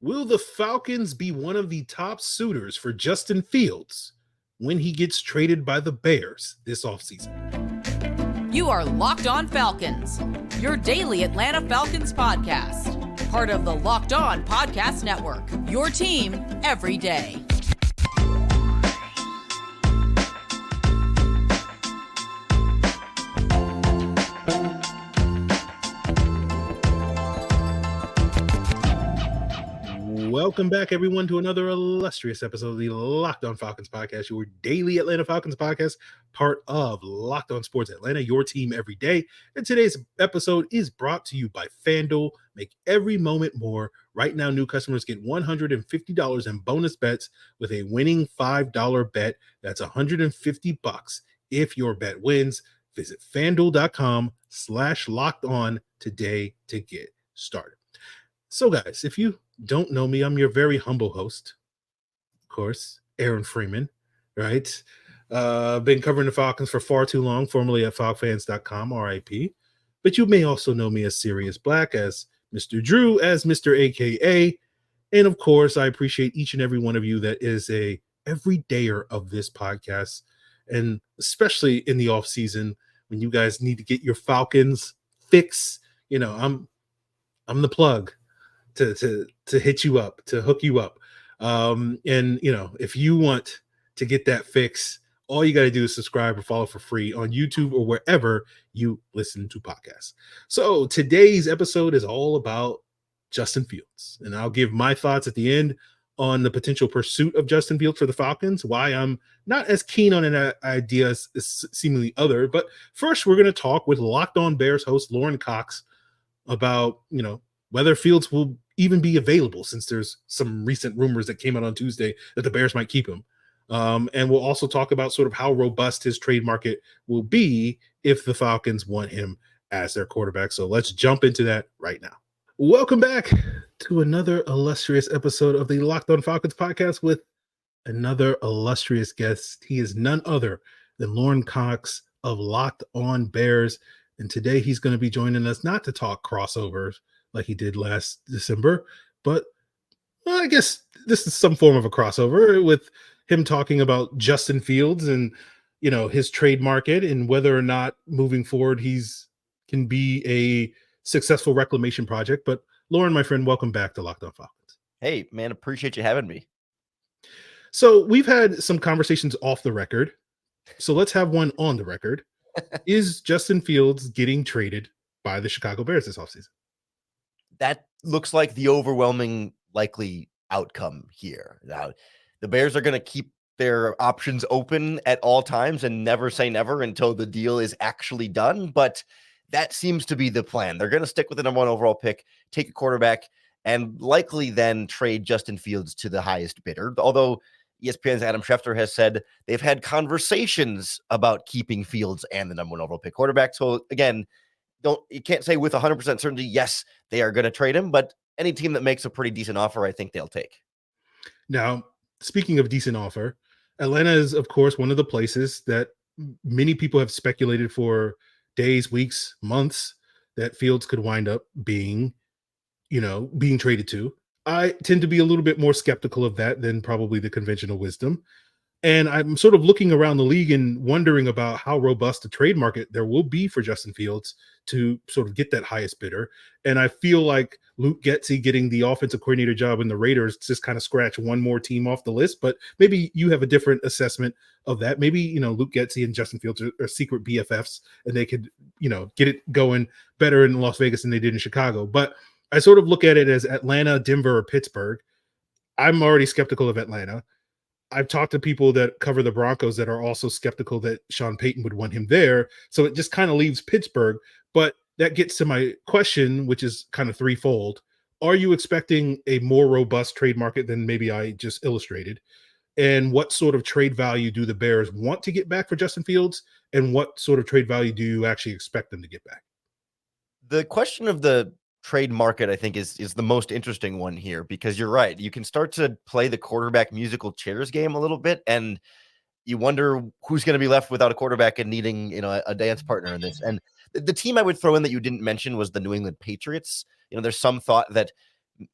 Will the Falcons be one of the top suitors for Justin Fields when he gets traded by the Bears this offseason? You are Locked On Falcons, your daily Atlanta Falcons podcast. Part of the Locked On Podcast Network, your team every day. Welcome back, everyone, to another illustrious episode of the Locked On Falcons podcast, your daily Atlanta Falcons podcast, part of Locked On Sports Atlanta, your team every day. And today's episode is brought to you by FanDuel. Make every moment more. Right now, new customers get $150 in bonus bets with a winning $5 bet. That's $150 if your bet wins. Visit FanDuel.com/lockedon today to get started. So, guys, if you don't know me, I'm your very humble host, of course, Aaron Freeman, right? Been covering the Falcons for far too long, formerly at FalcFans.com, RIP. But you may also know me as Sirius Black, as Mr. Drew, as Mr. AKA. And of course, I appreciate each and every one of you that is a everydayer of this podcast. And especially in the off season, when you guys need to get your Falcons fix, you know, I'm the plug to hit you up, to hook you up. And, you know, if you want to get that fix, all you got to do is subscribe or follow for free on YouTube or wherever you listen to podcasts. So today's episode is all about Justin Fields, and I'll give my thoughts at the end on the potential pursuit of Justin Fields for the Falcons, why I'm not as keen on an idea as seemingly other. But first, we're going to talk with Locked On Bears host Lorin Cox about, you know, whether Fields will even be available, since there's some recent rumors that came out on Tuesday that the Bears might keep him. And we'll also talk about sort of how robust his trade market will be if the Falcons want him as their quarterback. So let's jump into that right now. Welcome back to another illustrious episode of the Locked On Falcons podcast with another illustrious guest. He is none other than Lorin Cox of Locked On Bears. And today he's going to be joining us not to talk crossovers like he did last December, but well, I guess this is some form of a crossover with him talking about Justin Fields and, you know, his trade market and whether or not moving forward he's can be a successful reclamation project. But Lorin, my friend, welcome back to Locked On Falcons. Hey, man, appreciate you having me. So we've had some conversations off the record. So let's have one on the record. Is Justin Fields getting traded by the Chicago Bears this offseason? That looks like the overwhelming likely outcome here. Now, the Bears are going to keep their options open at all times and never say never until the deal is actually done. But that seems to be the plan. They're going to stick with the number one overall pick, take a quarterback, and likely then trade Justin Fields to the highest bidder. Although ESPN's Adam Schefter has said they've had conversations about keeping Fields and the number one overall pick quarterback. So again, you can't say with 100% certainty, yes, they are going to trade him, but any team that makes a pretty decent offer, I think they'll take. Now, speaking of decent offer, Atlanta is, of course, one of the places that many people have speculated for days, weeks, months that Fields could wind up being traded to. I tend to be a little bit more skeptical of that than probably the conventional wisdom. And I'm sort of looking around the league and wondering about how robust the trade market there will be for Justin Fields to sort of get that highest bidder. And I feel like Luke Getsy getting the offensive coordinator job in the Raiders just kind of scratch one more team off the list. But maybe you have a different assessment of that. Maybe, you know, Luke Getsy and Justin Fields are secret BFFs and they could, you know, get it going better in Las Vegas than they did in Chicago. But I sort of look at it as Atlanta, Denver, or Pittsburgh. I'm already skeptical of Atlanta. I've talked to people that cover the Broncos that are also skeptical that Sean Payton would want him there. So it just kind of leaves Pittsburgh. But that gets to my question, which is kind of threefold. Are you expecting a more robust trade market than maybe I just illustrated? And what sort of trade value do the Bears want to get back for Justin Fields? And what sort of trade value do you actually expect them to get back? The question of the trade market, I think, is the most interesting one here, because you're right. You can start to play the quarterback musical chairs game a little bit, and you wonder who's going to be left without a quarterback and needing, you know, a dance partner in this. And the team I would throw in that you didn't mention was the New England Patriots. You know, there's some thought that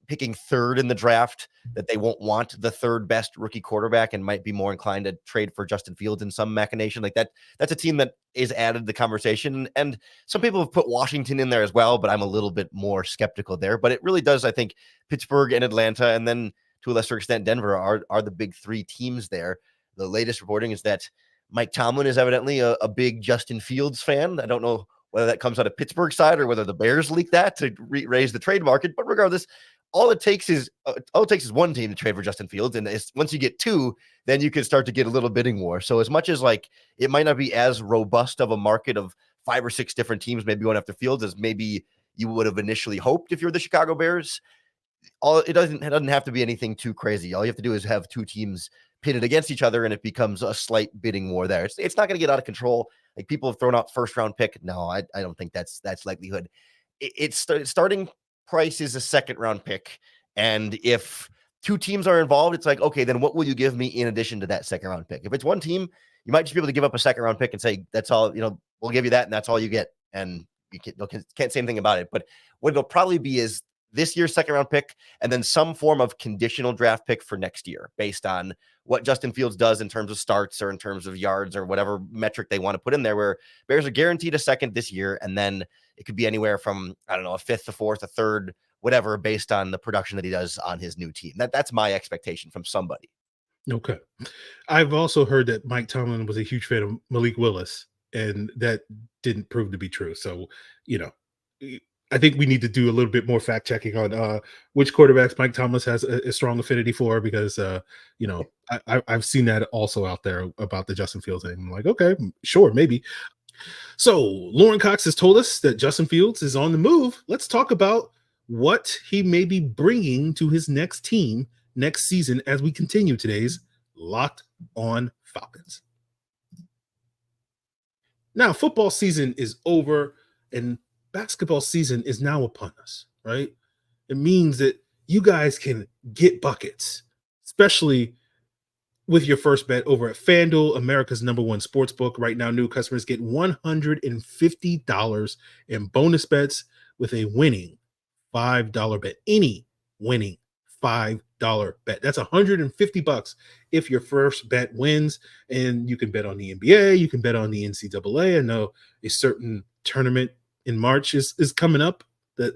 picking third in the draft, that they won't want the third best rookie quarterback and might be more inclined to trade for Justin Fields in some machination like that. That's a team that is added to the conversation. And some people have put Washington in there as well, but I'm a little bit more skeptical there. But it really does, I think, Pittsburgh and Atlanta, and then to a lesser extent, Denver are the big three teams there. The latest reporting is that Mike Tomlin is evidently a big Justin Fields fan. I don't know whether that comes out of Pittsburgh side or whether the Bears leak that to raise the trade market. But regardless, all it takes is one team to trade for Justin Fields, and once you get two, then you can start to get a little bidding war. So as much as like it might not be as robust of a market of 5 or 6 different teams maybe going after Fields as maybe you would have initially hoped if you're the Chicago Bears, it doesn't have to be anything too crazy. All you have to do is have two teams pitted against each other, and it becomes a slight bidding war there. It's not going to get out of control. Like people have thrown out first round pick. No, I don't think that's likelihood. It's starting price is a second round pick. And if two teams are involved, it's like, okay, then what will you give me in addition to that second round pick? If it's one team, you might just be able to give up a second round pick and say, that's all, we'll give you that. And that's all you get. And you can't say anything about it. But what it'll probably be is this year's second round pick and then some form of conditional draft pick for next year based on what Justin Fields does in terms of starts or in terms of yards or whatever metric they want to put in there, where Bears are guaranteed a second this year. And then it could be anywhere from, I don't know, a fifth, a fourth, a third, whatever, based on the production that he does on his new team. That's my expectation from somebody. Okay. I've also heard that Mike Tomlin was a huge fan of Malik Willis, and that didn't prove to be true. So, I think we need to do a little bit more fact checking on which quarterbacks Mike Tomlin has a strong affinity for, because I've seen that also out there about the Justin Fields thing. I'm like, okay, sure, maybe. So Lorin Cox has told us that Justin Fields is on the move. Let's talk about what he may be bringing to his next team next season as we continue today's Locked On Falcons. Now, football season is over and basketball season is now upon us, right? It means that you guys can get buckets, especially with your first bet over at FanDuel, America's #1 sportsbook. Right now, new customers get $150 in bonus bets with a winning $5 bet. Any winning $5 bet. That's $150 if your first bet wins. And you can bet on the NBA, you can bet on the NCAA. I know a certain tournament in March is coming up that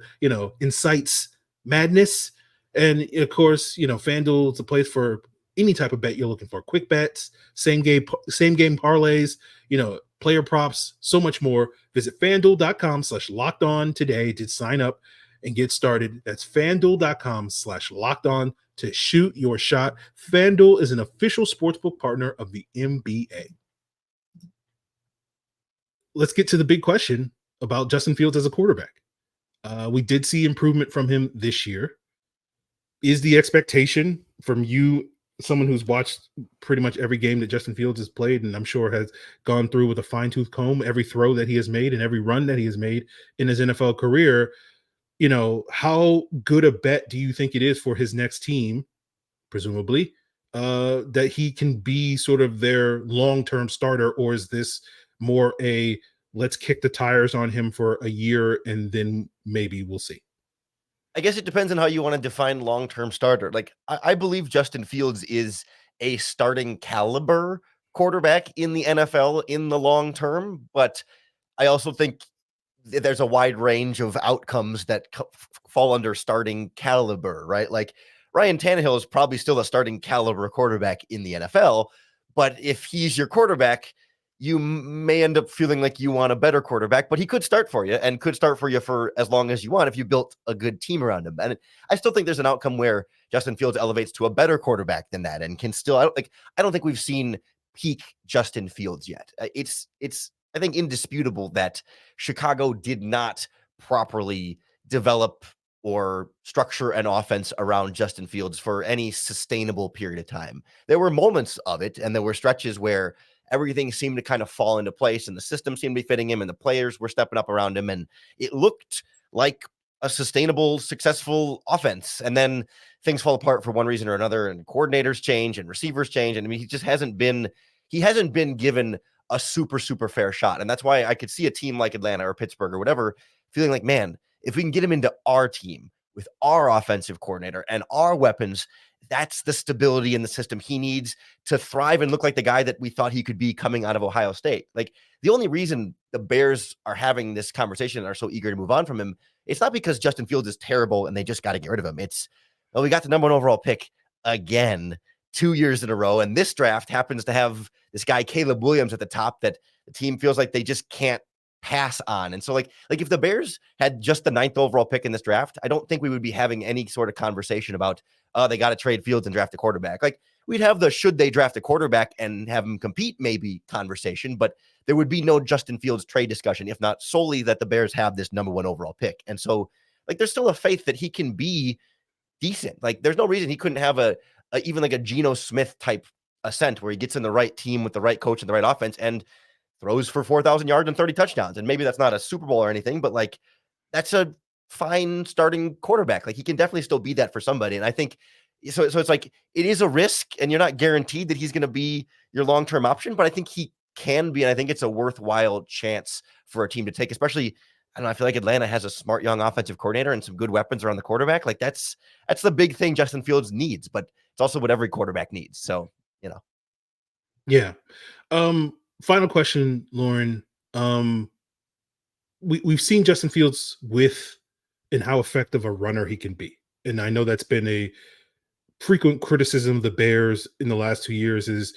incites madness. And of course, FanDuel is a place for any type of bet you're looking for. Quick bets, same game parlays, player props, so much more. Visit FanDuel.com/lockedon today to sign up and get started. That's FanDuel.com/lockedon to shoot your shot. FanDuel is an official sportsbook partner of the NBA. Let's get to the big question about Justin Fields as a quarterback. We did see improvement from him this year. Is the expectation from you, someone who's watched pretty much every game that Justin Fields has played, and I'm sure has gone through with a fine-tooth comb every throw that he has made and every run that he has made in his NFL career, how good a bet do you think it is for his next team, presumably, that he can be sort of their long-term starter? Or is this more a let's kick the tires on him for a year and then maybe we'll see? I guess it depends on how you want to define long-term starter. Like I believe Justin Fields is a starting caliber quarterback in the NFL in the long term, but I also think there's a wide range of outcomes that fall under starting caliber, right? Like Ryan Tannehill is probably still a starting caliber quarterback in the NFL, but if he's your quarterback, you may end up feeling like you want a better quarterback, but he could start for you and could start for you for as long as you want if you built a good team around him. And I still think there's an outcome where Justin Fields elevates to a better quarterback than that and can still, I don't think we've seen peak Justin Fields yet. It's I think indisputable that Chicago did not properly develop or structure an offense around Justin Fields for any sustainable period of time. There were moments of it, and there were stretches where everything seemed to kind of fall into place and the system seemed to be fitting him and the players were stepping up around him. And it looked like a sustainable, successful offense. And then things fall apart for one reason or another, and coordinators change and receivers change. And I mean, he hasn't been given a super, super fair shot. And that's why I could see a team like Atlanta or Pittsburgh or whatever feeling like, man, if we can get him into our team, with our offensive coordinator and our weapons, that's the stability in the system he needs to thrive and look like the guy that we thought he could be coming out of Ohio State. Like, the only reason the Bears are having this conversation and are so eager to move on from him, it's not because Justin Fields is terrible and they just got to get rid of him. It's, well, we got the number 1 overall pick again 2 years in a row. And this draft happens to have this guy, Caleb Williams, at the top that the team feels like they just can't pass on. And so like if the Bears had just the 9th overall pick in this draft, I don't think we would be having any sort of conversation about, they got to trade Fields and draft a quarterback. Like, we'd have the should they draft a quarterback and have him compete maybe conversation, but there would be no Justin Fields trade discussion, if not solely that the Bears have this number 1 overall pick. And so like, there's still a faith that he can be decent. Like, there's no reason he couldn't have a even like a Geno Smith type ascent where he gets in the right team with the right coach and the right offense and throws for 4,000 yards and 30 touchdowns. And maybe that's not a Super Bowl or anything, but like, that's a fine starting quarterback. Like, he can definitely still be that for somebody. And I think so it's like, it is a risk and you're not guaranteed that he's going to be your long-term option, but I think he can be. And I think it's a worthwhile chance for a team to take, especially, I don't know, I feel like Atlanta has a smart young offensive coordinator and some good weapons around the quarterback. Like, that's the big thing Justin Fields needs, but it's also what every quarterback needs. So, Yeah. Final question, Lorin. We've seen Justin Fields with and how effective a runner he can be. And I know that's been a frequent criticism of the Bears in the last 2 years is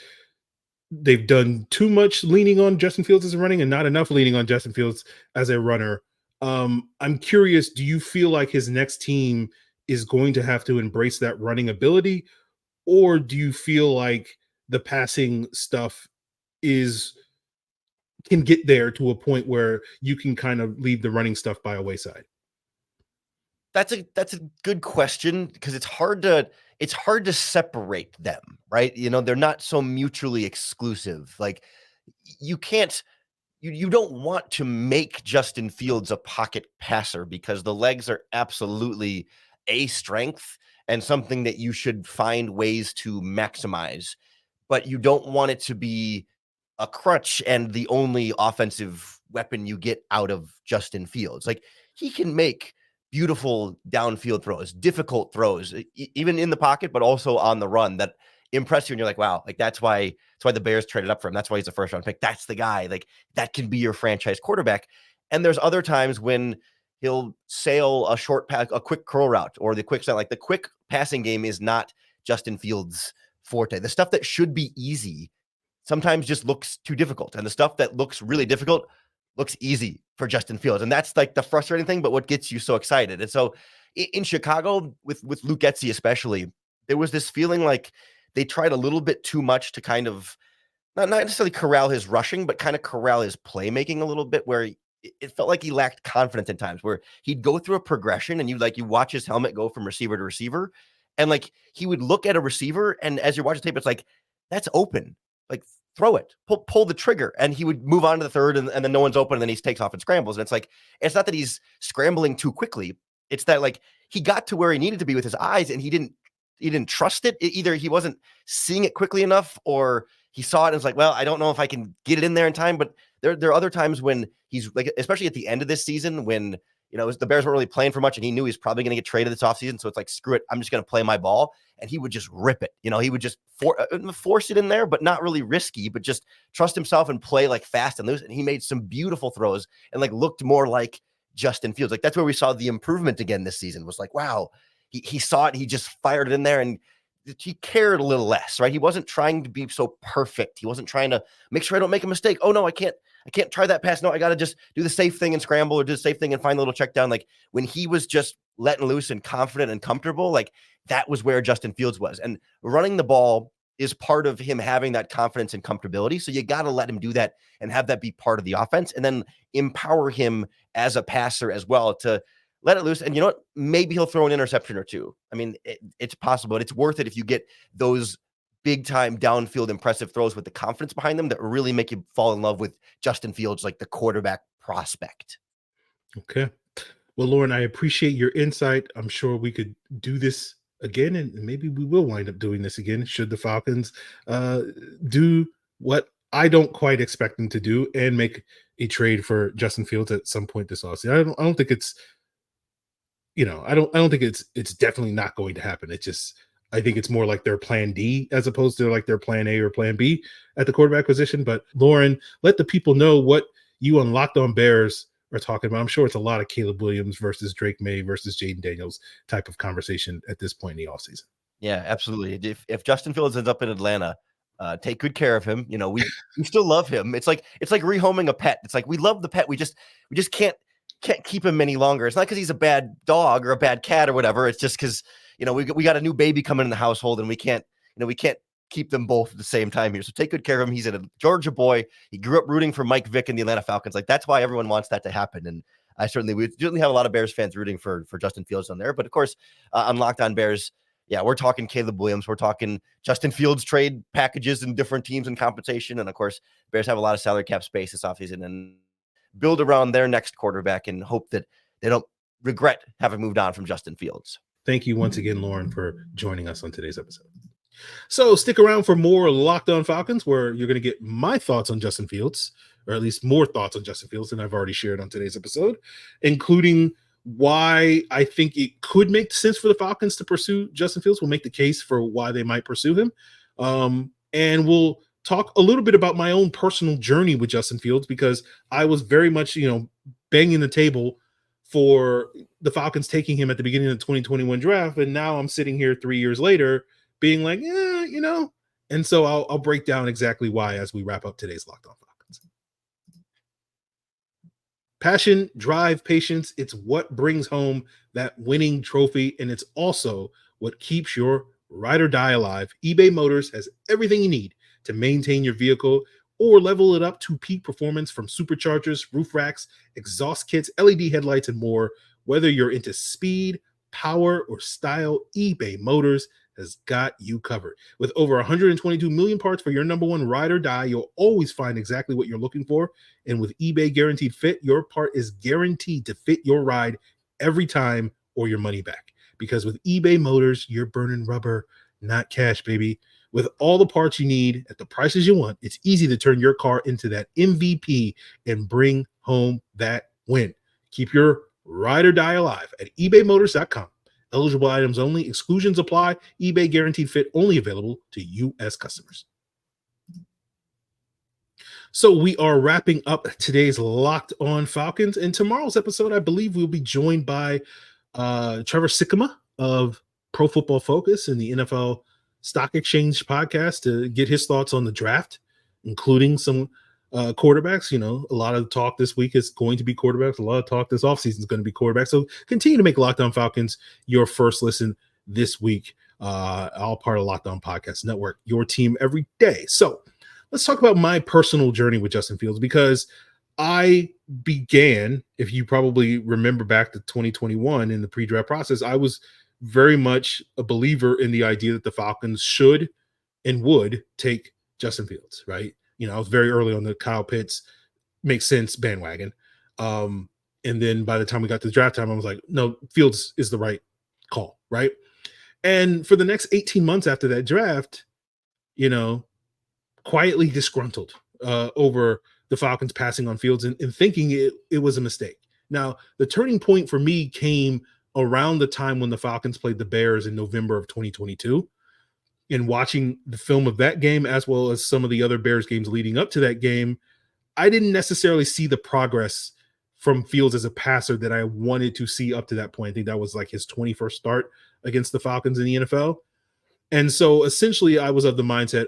they've done too much leaning on Justin Fields as a running and not enough leaning on Justin Fields as a runner. I'm curious, do you feel like his next team is going to have to embrace that running ability, or do you feel like the passing stuff can get there to a point where you can kind of leave the running stuff by a wayside? That's a good question, because it's hard to separate them, right? They're not so mutually exclusive. Like, you don't want to make Justin Fields a pocket passer, because the legs are absolutely a strength and something that you should find ways to maximize, but you don't want it to be a crutch and the only offensive weapon you get out of Justin Fields. Like, he can make beautiful downfield throws, difficult throws, even in the pocket, but also on the run that impress you. And you're like, wow, like that's why the Bears traded up for him. That's why he's a 1st round pick. That's the guy, like, that can be your franchise quarterback. And there's other times when he'll sail a short pass, a quick curl route, or the quick slant. Like, the quick passing game is not Justin Fields' forte. The stuff that should be easy sometimes just looks too difficult. And the stuff that looks really difficult looks easy for Justin Fields. And that's like the frustrating thing, but what gets you so excited. And so in Chicago with Luke Getsy, especially, there was this feeling like they tried a little bit too much to kind of not necessarily corral his rushing, but kind of corral his playmaking a little bit, where it felt like he lacked confidence at times, where he'd go through a progression and you watch his helmet go from receiver to receiver. And like, he would look at a receiver, and as you're watching tape, it's like, that's open. Like, throw it, pull the trigger. And he would move on to the third, and then no one's open, and then he takes off and scrambles. And it's like, it's not that he's scrambling too quickly. It's that, like, he got to where he needed to be with his eyes, and he didn't trust it. Either he wasn't seeing it quickly enough, or he saw it and was like, well, I don't know if I can get it in there in time. But there are other times when he's like, especially at the end of this season, when the Bears weren't really playing for much, and he knew he's probably going to get traded this offseason. So it's like, screw it, I'm just going to play my ball. And he would just rip it. He would just force it in there, but not really risky, but just trust himself and play like fast and loose. And he made some beautiful throws and like looked more like Justin Fields. Like, that's where we saw the improvement again this season. Was like, wow, he saw it. He just fired it in there, and he cared a little less, right? He wasn't trying to be so perfect. He wasn't trying to make sure I don't make a mistake. Oh no, I can't try that pass. No, I got to just do the safe thing and scramble, or do the safe thing and find a little check down. Like, when he was just letting loose and confident and comfortable, like, that was where Justin Fields was. And running the ball is part of him having that confidence and comfortability. So you got to let him do that and have that be part of the offense, and then empower him as a passer as well to let it loose. And you know what? Maybe he'll throw an interception or two. I mean, it's possible, but it's worth it if you get those big time downfield impressive throws with the confidence behind them that really make you fall in love with Justin Fields, like the quarterback prospect. Okay. Well, Lorin, I appreciate your insight. I'm sure we could do this again, and maybe we will wind up doing this again should the Falcons do what I don't quite expect them to do and make a trade for Justin Fields at some point this offseason. I don't think it's I don't think it's definitely not going to happen. I think it's more like their plan D as opposed to like their plan A or plan B at the quarterback position. But Lorin, let the people know what you on Locked On Bears are talking about. I'm sure it's a lot of Caleb Williams versus Drake May versus Jaden Daniels type of conversation at this point in the offseason. Yeah, absolutely. If Justin Fields ends up in Atlanta, take good care of him. We still love him. It's like rehoming a pet. It's like we love the pet. We just can't keep him any longer. It's not because he's a bad dog or a bad cat or whatever. It's just because we got a new baby coming in the household and we can't keep them both at the same time here. So take good care of him. He's a Georgia boy. He grew up rooting for Mike Vick and the Atlanta Falcons. Like that's why everyone wants that to happen. And we certainly have a lot of Bears fans rooting for Justin Fields on there. But of course, on Locked On Bears, yeah, we're talking Caleb Williams. We're talking Justin Fields trade packages and different teams and compensation. And of course, Bears have a lot of salary cap space this offseason and build around their next quarterback and hope that they don't regret having moved on from Justin Fields. Thank you once again, Lorin, for joining us on today's episode. So stick around for more Locked On Falcons, where you're going to get my thoughts on Justin Fields, or at least more thoughts on Justin Fields than I've already shared on today's episode, including why I think it could make sense for the Falcons to pursue Justin Fields. We'll make the case for why they might pursue him. And we'll talk a little bit about my own personal journey with Justin Fields, because I was very much, banging the table for the Falcons taking him at the beginning of the 2021 draft. And now I'm sitting here 3 years later being like, and so I'll break down exactly why as we wrap up today's Locked On Falcons. Passion, drive, patience. It's what brings home that winning trophy, and it's also what keeps your ride or die alive. eBay Motors has everything you need to maintain your vehicle or level it up to peak performance, from superchargers, roof racks, exhaust kits, LED headlights, and more. Whether you're into speed, power, or style, eBay Motors has got you covered. With over 122 million parts for your number one ride or die, you'll always find exactly what you're looking for. And with eBay Guaranteed Fit, your part is guaranteed to fit your ride every time, or your money back. Because with eBay Motors, you're burning rubber, not cash, baby. With all the parts you need at the prices you want, it's easy to turn your car into that MVP and bring home that win. Keep your ride or die alive at ebaymotors.com. Eligible items only. Exclusions apply. eBay Guaranteed Fit only available to U.S. customers. So we are wrapping up today's Locked On Falcons. In tomorrow's episode, I believe we'll be joined by Trevor Sikkema of Pro Football Focus and the NFL Stock Exchange podcast to get his thoughts on the draft, including some quarterbacks. A lot of the talk this week is going to be quarterbacks. A lot of talk this offseason is going to be quarterbacks. So continue to make Locked On Falcons your first listen this week. All part of Locked On Podcast Network, your team every day. So let's talk about my personal journey with Justin Fields, because I began, if you probably remember back to 2021 in the pre-draft process, I was very much a believer in the idea that the Falcons should and would take Justin Fields, right? I was very early on the Kyle Pitts makes sense bandwagon. And then by the time we got to the draft time, I was like, no, Fields is the right call, right? And for the next 18 months after that draft, quietly disgruntled over the Falcons passing on Fields and thinking it was a mistake. Now, the turning point for me came around the time when the Falcons played the Bears in November of 2022. And watching the film of that game, as well as some of the other Bears games leading up to that game, I didn't necessarily see the progress from Fields as a passer that I wanted to see up to that point. I think that was like his 21st start against the Falcons in the NFL. And so essentially I was of the mindset,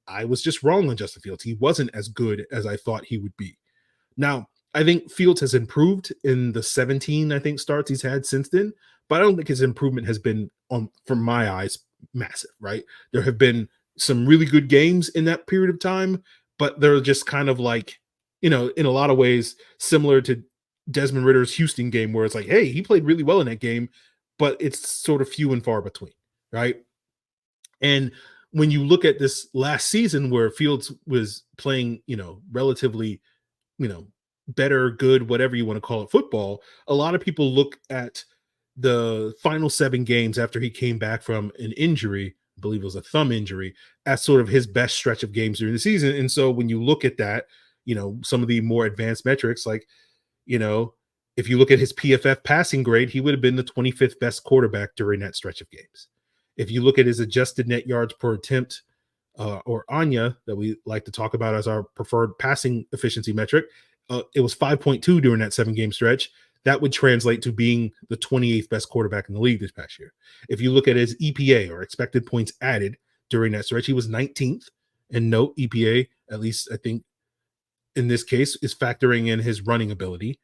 I was just wrong on Justin Fields. He wasn't as good as I thought he would be. Now, I think Fields has improved in the 17, starts he's had since then, but I don't think his improvement has been, from my eyes, massive, right? There have been some really good games in that period of time, but they're just kind of like, in a lot of ways, similar to Desmond Ritter's Houston game, where it's like, hey, he played really well in that game, but it's sort of few and far between, right? And when you look at this last season where Fields was playing, relatively, better, good, whatever you want to call it, football, a lot of people look at the final 7 games after he came back from an injury, I believe it was a thumb injury, as sort of his best stretch of games during the season. And so when you look at that, some of the more advanced metrics, like, If you look at his PFF passing grade, he would have been the 25th best quarterback during that stretch of games. If you look at his adjusted net yards per attempt, or ANYA, that we like to talk about as our preferred passing efficiency metric, it was 5.2 during that 7-game stretch. That would translate to being the 28th best quarterback in the league this past year. If you look at his EPA, or expected points added, during that stretch, he was 19th. And note, EPA, at least I think in this case, is factoring in his running ability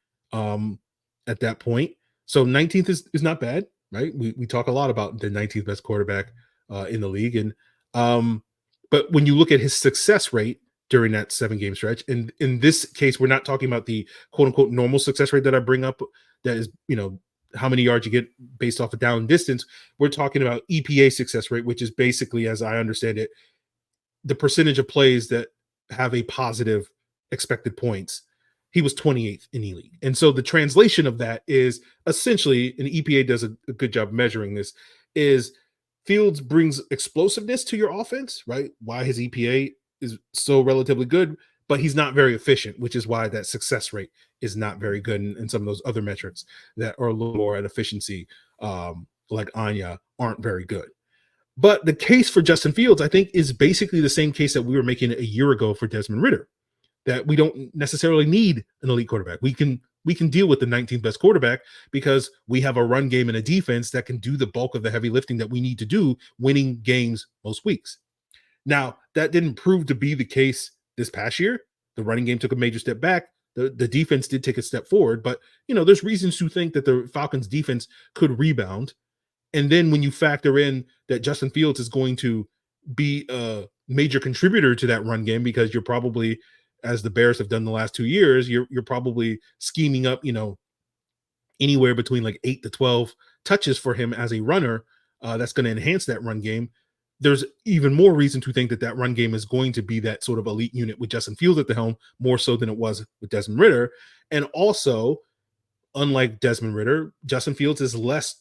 at that point. So 19th is not bad, right? We talk a lot about the 19th best quarterback in the league. And but when you look at his success rate during that 7-game stretch, and in this case, we're not talking about the quote unquote normal success rate that I bring up, that is, how many yards you get based off of down distance. We're talking about EPA success rate, which is basically, as I understand it, the percentage of plays that have a positive expected points. He was 28th in E-League. And so the translation of that is essentially, and EPA does a good job measuring this, is Fields brings explosiveness to your offense, right? Why his EPA is so relatively good, but he's not very efficient, which is why that success rate is not very good. And some of those other metrics that are a little more at efficiency, like ANYA, aren't very good. But the case for Justin Fields, I think, is basically the same case that we were making a year ago for Desmond Ridder, that we don't necessarily need an elite quarterback. We can deal with the 19th best quarterback because we have a run game and a defense that can do the bulk of the heavy lifting that we need to do, winning games most weeks. Now, that didn't prove to be the case this past year. The running game took a major step back. The defense did take a step forward, but there's reasons to think that the Falcons defense could rebound. And then when you factor in that Justin Fields is going to be a major contributor to that run game, because you're probably, as the Bears have done the last 2 years, you're probably scheming up, anywhere between like 8 to 12 touches for him as a runner. That's going to enhance that run game. There's even more reason to think that that run game is going to be that sort of elite unit with Justin Fields at the helm, more so than it was with Desmond Ridder. And also, unlike Desmond Ridder, Justin Fields is less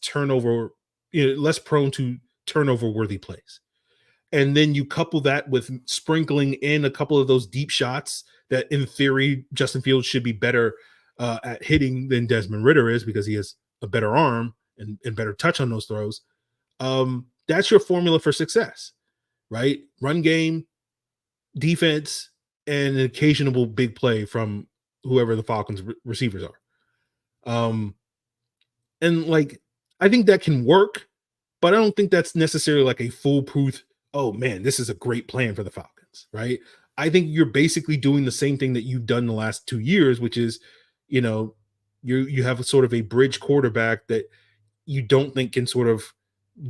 less prone to turnover-worthy plays. And then you couple that with sprinkling in a couple of those deep shots that, in theory, Justin Fields should be better at hitting than Desmond Ridder is, because he has a better arm and better touch on those throws. That's your formula for success, right? Run game, defense, and an occasional big play from whoever the Falcons receivers are. And like, I think that can work, but I don't think that's necessarily like a foolproof, oh man, this is a great plan for the Falcons, right? I think you're basically doing the same thing that you've done the last 2 years, which is, you have a sort of a bridge quarterback that you don't think can sort of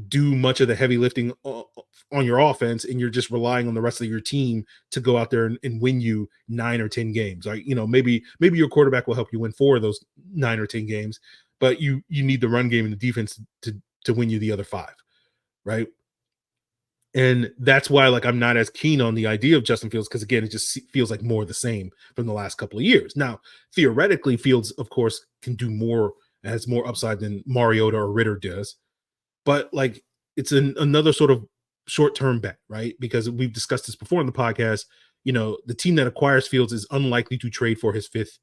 do much of the heavy lifting on your offense, and you're just relying on the rest of your team to go out there and win you 9 or 10 games. Like, maybe your quarterback will help you win 4 of those 9 or 10 games, but you need the run game and the defense to win you the other 5, right? And that's why, like, I'm not as keen on the idea of Justin Fields, because again, it just feels like more of the same from the last couple of years. Now, theoretically, Fields, of course, can do more, has more upside than Mariota or Ridder does. But like, it's another sort of short-term bet, right? Because we've discussed this before in the podcast. The team that acquires Fields is unlikely to trade for his 5th,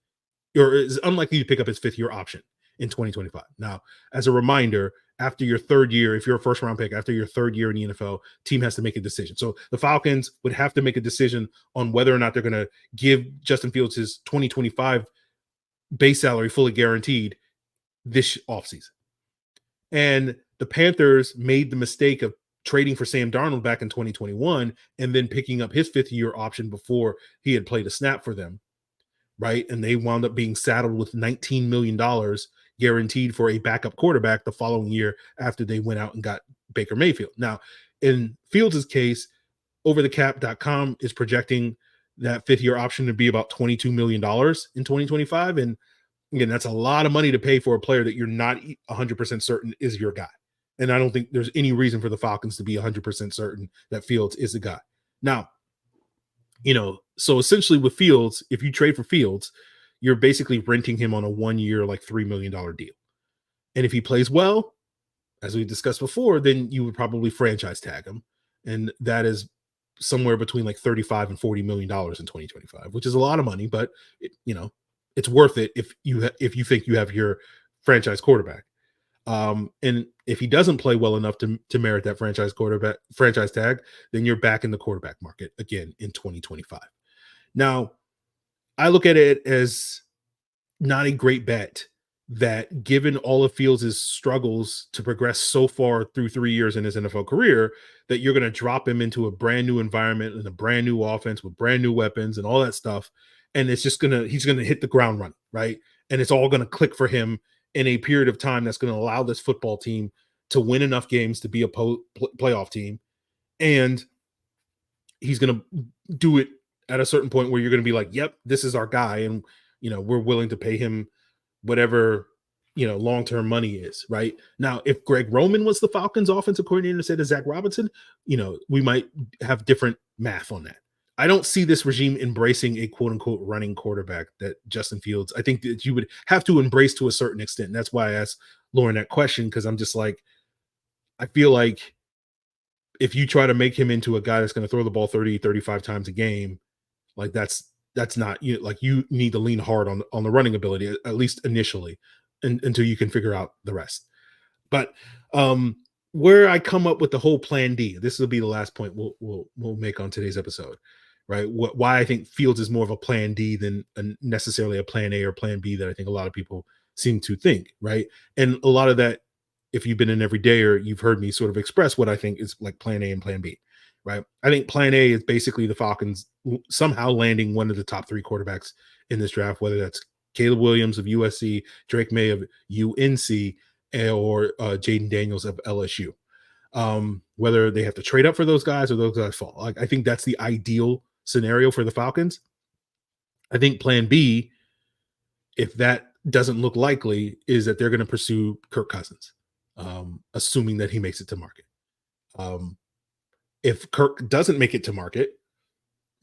or is unlikely to pick up his 5th-year option in 2025. Now, as a reminder, after your 3rd year, if you're a first-round pick, after your 3rd year in the NFL, team has to make a decision. So the Falcons would have to make a decision on whether or not they're going to give Justin Fields his 2025 base salary fully guaranteed this offseason. And the Panthers made the mistake of trading for Sam Darnold back in 2021 and then picking up his 5th-year option before he had played a snap for them, right? And they wound up being saddled with $19 million guaranteed for a backup quarterback the following year after they went out and got Baker Mayfield. Now, in Fields' case, overthecap.com is projecting that 5th-year option to be about $22 million in 2025. And again, that's a lot of money to pay for a player that you're not 100% certain is your guy. And I don't think there's any reason for the Falcons to be 100% certain that Fields is the guy. Now, so essentially with Fields, if you trade for Fields, you're basically renting him on a 1-year, like $3 million deal. And if he plays well, as we discussed before, then you would probably franchise tag him. And that is somewhere between like $35 and $40 million in 2025, which is a lot of money, but it's worth it if you think you have your franchise quarterback. And if he doesn't play well enough to merit that franchise tag, then you're back in the quarterback market again in 2025. Now, I look at it as not a great bet that, given all of Fields' struggles to progress so far through 3 years in his NFL career, that you're going to drop him into a brand new environment and a brand new offense with brand new weapons and all that stuff. And it's just he's going to hit the ground running, right? And it's all going to click for him in a period of time that's going to allow this football team to win enough games to be a playoff team. And he's going to do it at a certain point where you're going to be like, yep, this is our guy. And, we're willing to pay him whatever, long-term money is, right? Now, if Greg Roman was the Falcons offensive coordinator instead of Zach Robinson, we might have different math on that. I don't see this regime embracing a quote-unquote running quarterback that Justin Fields. I think that you would have to embrace to a certain extent. And that's why I asked Lorin that question, because I'm just like, I feel like if you try to make him into a guy that's going to throw the ball 30, 35 times a game, like that's not, you need to lean hard on the running ability, at least initially, until you can figure out the rest. But where I come up with the whole plan D, this will be the last point we'll make on today's episode, right? Why I think Fields is more of a plan D than necessarily a plan A or plan B that I think a lot of people seem to think, right? And a lot of that, if you've been an everydayer, you've heard me sort of express what I think is like plan A and plan B, right? I think plan A is basically the Falcons somehow landing one of the top 3 quarterbacks in this draft, whether that's Caleb Williams of USC, Drake May of UNC, or Jaden Daniels of LSU. Whether they have to trade up for those guys or those guys fall. I think that's the ideal scenario for the Falcons. I think plan B, if that doesn't look likely, is that they're going to pursue Kirk Cousins, assuming that he makes it to market. If Kirk doesn't make it to market,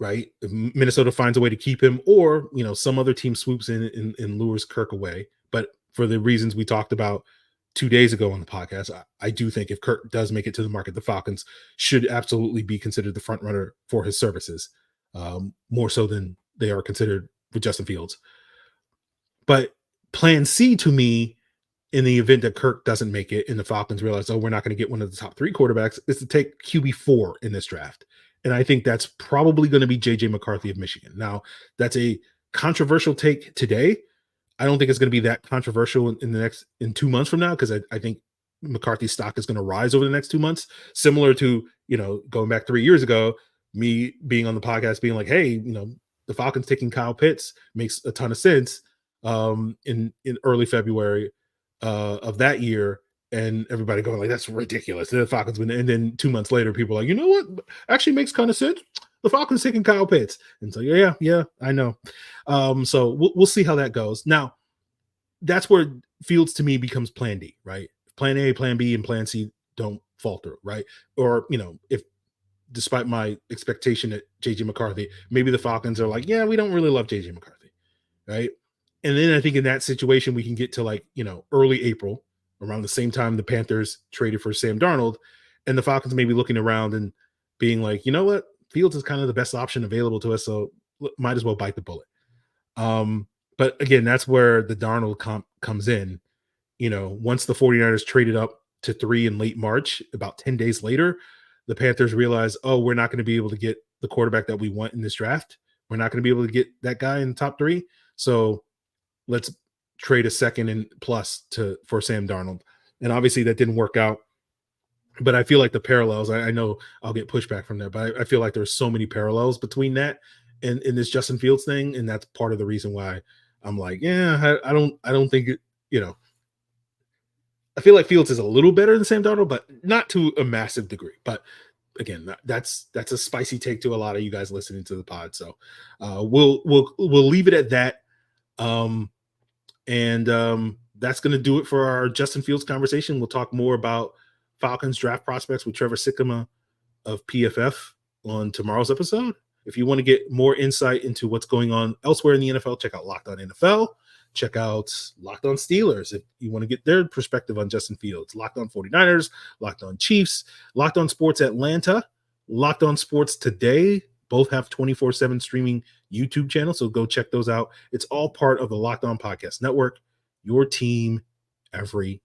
right, if Minnesota finds a way to keep him, or some other team swoops in and lures Kirk away. But for the reasons we talked about 2 days ago on the podcast, I do think if Kirk does make it to the market, the Falcons should absolutely be considered the front runner for his services, more so than they are considered with Justin Fields. But plan C to me, in the event that Kirk doesn't make it and the Falcons realize, we're not going to get one of the top 3 quarterbacks, is to take QB4 in this draft. And I think that's probably going to be JJ McCarthy of Michigan. Now, that's a controversial take today. I don't think it's going to be that controversial in 2 months from now, because I think McCarthy's stock is going to rise over the next 2 months, similar to, going back 3 years ago, me being on the podcast being like, hey, the Falcons taking Kyle Pitts makes a ton of sense in early February of that year, and everybody going like, that's ridiculous. And the Falcons win, and then 2 months later, people are like, you know what? Actually makes kind of sense. The Falcons taking Kyle Pitts. And so, yeah, I know. So we'll see how that goes. Now, that's where Fields to me becomes plan D, right? Plan A, plan B, and plan C don't fall through, right? Or, if despite my expectation at JJ McCarthy, maybe the Falcons are like, yeah, we don't really love JJ McCarthy, right? And then I think in that situation, we can get to early April, around the same time the Panthers traded for Sam Darnold, and the Falcons may be looking around and being like, you know what? Fields is kind of the best option available to us, so might as well bite the bullet. But again, that's where the Darnold comp comes in. Once the 49ers traded up to 3 in late March, about 10 days later, the Panthers realized, we're not going to be able to get the quarterback that we want in this draft. We're not going to be able to get that guy in the top 3. So let's trade a second and plus for Sam Darnold. And obviously that didn't work out. But I feel like the parallels, I know I'll get pushback from that, but I feel like there's so many parallels between that and in this Justin Fields thing. And that's part of the reason why I'm like, I don't think it, I feel like Fields is a little better than Sam Darnold, but not to a massive degree. But again, that's a spicy take to a lot of you guys listening to the pod. So we'll leave it at that. That's going to do it for our Justin Fields conversation. We'll talk more about Falcons draft prospects with Trevor Sikkema of PFF on tomorrow's episode. If you want to get more insight into what's going on elsewhere in the NFL, check out Locked On NFL. Check out Locked On Steelers if you want to get their perspective on Justin Fields. Locked On 49ers, Locked On Chiefs, Locked On Sports Atlanta, Locked On Sports Today, both have 24/7 streaming YouTube channels, so go check those out. It's all part of the Locked On Podcast Network, your team every